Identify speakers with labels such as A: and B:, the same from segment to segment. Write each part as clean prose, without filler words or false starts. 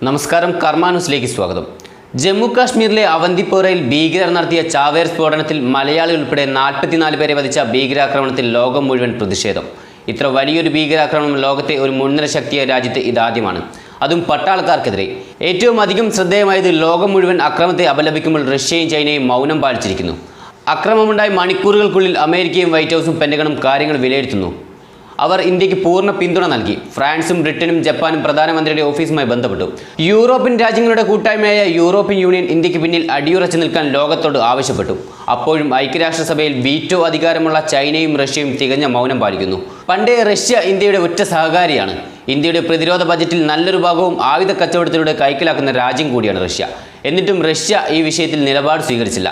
A: നമസ്കാരം, കർമ്മ ന്യൂസിലേക്ക് സ്വാഗതം. ജമ്മു കാശ്മീരിലെ അവന്തിപ്പോറയിൽ ഭീകരർ നടത്തിയ ചാവേർ സ്ഫോടനത്തിൽ മലയാളി ഉൾപ്പെടെ 44 പേരെ വധിച്ച ഭീകരാക്രമണത്തിൽ ലോകം മുഴുവൻ പ്രതിഷേധം. ഇത്ര വലിയൊരു ഭീകരാക്രമണം ലോകത്തെ ഒരു മുൻനിര ശക്തിയായ രാജ്യത്ത് ഇതാദ്യമാണ്, അതും പട്ടാളക്കാർക്കെതിരെ. ഏറ്റവും അധികം ശ്രദ്ധേയമായത് ലോകം മുഴുവൻ അക്രമത്തെ അപലപിക്കുമ്പോൾ റഷ്യയും ചൈനയും മൗനം പാലിച്ചിരിക്കുന്നു. അക്രമമുണ്ടായി മണിക്കൂറുകൾക്കുള്ളിൽ അമേരിക്കയും വൈറ്റ് ഹൗസും പെൻറ്റഗണും കാര്യങ്ങൾ വിലയിരുത്തുന്നു. അവർ ഇന്ത്യക്ക് പൂർണ്ണ പിന്തുണ നൽകി. ഫ്രാൻസും ബ്രിട്ടനും ജപ്പാനും പ്രധാനമന്ത്രിയുടെ ഓഫീസുമായി ബന്ധപ്പെട്ടു. യൂറോപ്യൻ രാജ്യങ്ങളുടെ കൂട്ടായ്മയായ യൂറോപ്യൻ യൂണിയൻ ഇന്ത്യക്ക് പിന്നിൽ അടിയുറച്ചു നിൽക്കാൻ ലോകത്തോട് ആവശ്യപ്പെട്ടു. അപ്പോഴും ഐക്യരാഷ്ട്രസഭയിൽ വീറ്റോ അധികാരമുള്ള ചൈനയും റഷ്യയും തികഞ്ഞ മൗനം പാലിക്കുന്നു. പണ്ടേ റഷ്യ ഇന്ത്യയുടെ ഉറ്റ സഹകാരിയാണ്. ഇന്ത്യയുടെ പ്രതിരോധ ബജറ്റിൽ നല്ലൊരു ഭാഗവും ആയുധ കച്ചവടത്തിലൂടെ കൈക്കലാക്കുന്ന രാജ്യം കൂടിയാണ് റഷ്യ. എന്നിട്ടും റഷ്യ ഈ വിഷയത്തിൽ നിലപാട് സ്വീകരിച്ചില്ല.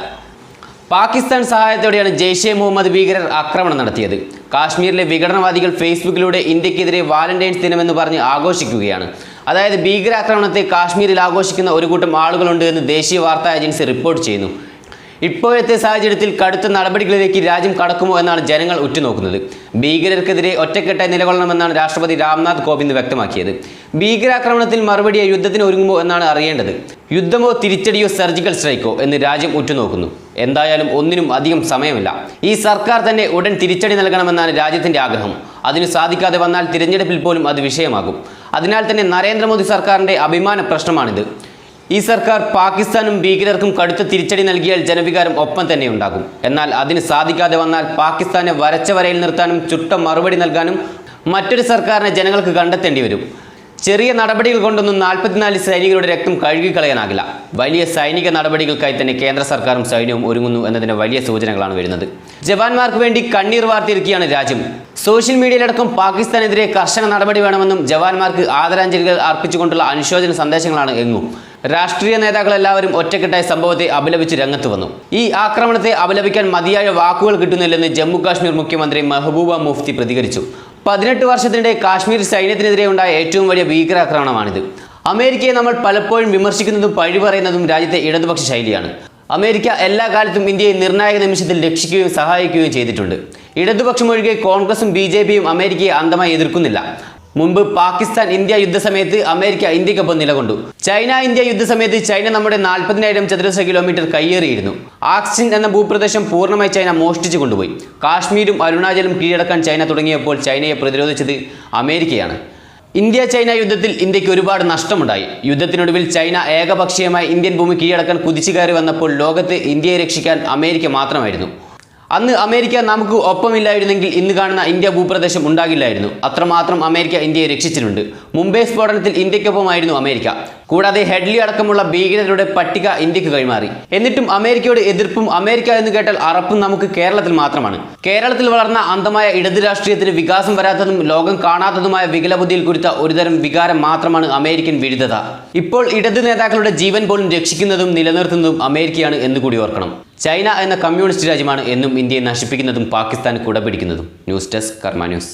A: പാകിസ്ഥാൻ സഹായത്തോടെയാണ് ജെയ്ഷെ മുഹമ്മദ് ഭീകരർ ആക്രമണം നടത്തിയത്. കാശ്മീരിലെ വിഘടനവാദികൾ ഫേസ്ബുക്കിലൂടെ ഇന്ത്യക്കെതിരെ വാലന്റൈൻസ് ദിനമെന്ന് പറഞ്ഞ് ആഘോഷിക്കുകയാണ്. അതായത് ഭീകരാക്രമണത്തെ കാശ്മീരിൽ ആഘോഷിക്കുന്ന ഒരു കൂട്ടം ആളുകളുണ്ട് എന്ന് ദേശീയ വാർത്താ ഏജൻസി റിപ്പോർട്ട് ചെയ്യുന്നു. ഇപ്പോഴത്തെ സാഹചര്യത്തിൽ കടുത്ത നടപടികളിലേക്ക് രാജ്യം കടക്കുമോ എന്നാണ് ജനങ്ങൾ ഉറ്റുനോക്കുന്നത്. ഭീകരർക്കെതിരെ ഒറ്റക്കെട്ടായി നിലകൊള്ളണമെന്നാണ് രാഷ്ട്രപതി രാംനാഥ് കോവിന്ദ് വ്യക്തമാക്കിയത്. ഭീകരാക്രമണത്തിൽ മറുപടിയായി യുദ്ധത്തിന് ഒരുങ്ങുമോ എന്നാണ് അറിയേണ്ടത്. യുദ്ധമോ തിരിച്ചടിയോ സർജിക്കൽ സ്ട്രൈക്കോ എന്ന് രാജ്യം ഉറ്റുനോക്കുന്നു. എന്തായാലും ഒന്നിനും അധികം സമയമില്ല. ഈ സർക്കാർ തന്നെ ഉടൻ തിരിച്ചടി നൽകണമെന്നാണ് രാജ്യത്തിന്റെ ആഗ്രഹം. അതിന് സാധിക്കാതെ വന്നാൽ തിരഞ്ഞെടുപ്പിൽ പോലും അത് വിഷയമാകും. അതിനാൽ തന്നെ നരേന്ദ്രമോദി സർക്കാരിന്റെ അഭിമാന പ്രശ്നമാണിത്. ഈ സർക്കാർ പാകിസ്ഥാനും ഭീകരർക്കും കടുത്ത തിരിച്ചടി നൽകിയാൽ ജനവികാരം ഒപ്പം തന്നെ ഉണ്ടാകും. എന്നാൽ അതിന് സാധിക്കാതെ വന്നാൽ പാകിസ്ഥാനെ വരച്ച വരയിൽ നിർത്താനും ചുട്ട മറുപടി നൽകാനും മറ്റൊരു സർക്കാരിനെ ജനങ്ങൾക്ക് കണ്ടെത്തേണ്ടി വരും. ചെറിയ നടപടികൾ കൊണ്ടൊന്നും 44 സൈനികരുടെ രക്തം കഴുകിക്കളയാനാകില്ല. വലിയ സൈനിക നടപടികൾക്കായി തന്നെ കേന്ദ്ര സർക്കാരും സൈന്യവും ഒരുങ്ങുന്നു എന്നതിന് വലിയ സൂചനകളാണ് വരുന്നത്. ജവാന്മാർക്ക് വേണ്ടി കണ്ണീർ വാർത്തിരിക്കുകയാണ് രാജ്യം. സോഷ്യൽ മീഡിയയിലടക്കം പാകിസ്ഥാനെതിരെ കർശന നടപടി വേണമെന്നും ജവാന്മാർക്ക് ആദരാഞ്ജലികൾ അർപ്പിച്ചുകൊണ്ടുള്ള അനുശോചന സന്ദേശങ്ങളാണ് എങ്ങും. രാഷ്ട്രീയ നേതാക്കളെല്ലാവരും ഒറ്റക്കെട്ടായി സംഭവത്തെ അപലപിച്ച് രംഗത്ത് വന്നു. ഈ ആക്രമണത്തെ അപലപിക്കാൻ മതിയായ വാക്കുകൾ കിട്ടുന്നില്ലെന്ന് ജമ്മു കാശ്മീർ മുഖ്യമന്ത്രി മെഹബൂബ മുഫ്തി പ്രതികരിച്ചു. 18 വർഷത്തിനിടെ കാശ്മീർ സൈന്യത്തിനെതിരെ ഉണ്ടായ ഏറ്റവും വലിയ ഭീകരാക്രമണമാണിത്. അമേരിക്കയെ നമ്മൾ പലപ്പോഴും വിമർശിക്കുന്നതും പഴി പറയുന്നതും രാജ്യത്തെ ഇടതുപക്ഷ ശൈലിയാണ്. അമേരിക്ക എല്ലാ കാലത്തും ഇന്ത്യയെ നിർണായക നിമിഷത്തിൽ രക്ഷിക്കുകയും സഹായിക്കുകയും ചെയ്തിട്ടുണ്ട്. ഇടതുപക്ഷമൊഴികെ കോൺഗ്രസും BJPയും അമേരിക്കയെ അന്ധമായി എതിർക്കുന്നില്ല. മുൻപ് പാകിസ്ഥാൻ ഇന്ത്യ യുദ്ധസമയത്ത് അമേരിക്ക ഇന്ത്യക്കൊപ്പം നിലകൊണ്ടു. ചൈന ഇന്ത്യ യുദ്ധസമയത്ത് ചൈന നമ്മുടെ 40,000 ചതുരശ്ര കിലോമീറ്റർ കയ്യേറിയിരുന്നു. ആക്സിൻ എന്ന ഭൂപ്രദേശം പൂർണ്ണമായി ചൈന മോഷ്ടിച്ചു കൊണ്ടുപോയി. കാശ്മീരും അരുണാചലും കീഴടക്കാൻ ചൈന തുടങ്ങിയപ്പോൾ ചൈനയെ പ്രതിരോധിച്ചത് അമേരിക്കയാണ്. ഇന്ത്യ ചൈന യുദ്ധത്തിൽ ഇന്ത്യക്ക് ഒരുപാട് നഷ്ടമുണ്ടായി. യുദ്ധത്തിനൊടുവിൽ ചൈന ഏകപക്ഷീയമായി ഇന്ത്യൻ ഭൂമി കീഴടക്കാൻ കുതിച്ചു കയറി വന്നപ്പോൾ ലോകത്ത് ഇന്ത്യയെ രക്ഷിക്കാൻ അമേരിക്ക മാത്രമായിരുന്നു. അന്ന് അമേരിക്ക നമുക്ക് ഒപ്പമില്ലായിരുന്നെങ്കിൽ ഇന്ന് കാണുന്ന ഇന്ത്യ ഭൂപ്രദേശം ഉണ്ടാകില്ലായിരുന്നു. അത്രമാത്രം അമേരിക്ക ഇന്ത്യയെ രക്ഷിച്ചിട്ടുണ്ട്. മുംബൈ സ്ഫോടനത്തിൽ ഇന്ത്യക്കൊപ്പമായിരുന്നു അമേരിക്ക. കൂടാതെ ഹെഡ്ലി അടക്കമുള്ള ഭീകരരുടെ പട്ടിക ഇന്ത്യക്ക് കൈമാറി. എന്നിട്ടും അമേരിക്കയുടെ എതിർപ്പും അമേരിക്ക എന്ന് കേട്ടാൽ അറപ്പും നമുക്ക് കേരളത്തിൽ മാത്രമാണ്. കേരളത്തിൽ വളർന്ന അന്ധമായ ഇടത് രാഷ്ട്രീയത്തിന് വികാസം വരാത്തതും ലോകം കാണാത്തതുമായ വികലബുദ്ധിയിൽ കുരുത്ത ഒരുതരം വികാരം മാത്രമാണ് അമേരിക്കൻ വിരുദ്ധത. ഇപ്പോൾ ഇടത് നേതാക്കളുടെ ജീവൻ പോലും രക്ഷിക്കുന്നതും നിലനിർത്തുന്നതും അമേരിക്കയാണ് എന്നുകൂടി ഓർക്കണം. ചൈന എന്ന കമ്മ്യൂണിസ്റ്റ് രാജ്യമാണ് എന്നും ഇന്ത്യയെ നശിപ്പിക്കുന്നതും പാകിസ്ഥാന് കുടപിടിക്കുന്നതും. ന്യൂസ് ഡെസ്ക്, കർമ്മ ന്യൂസ്.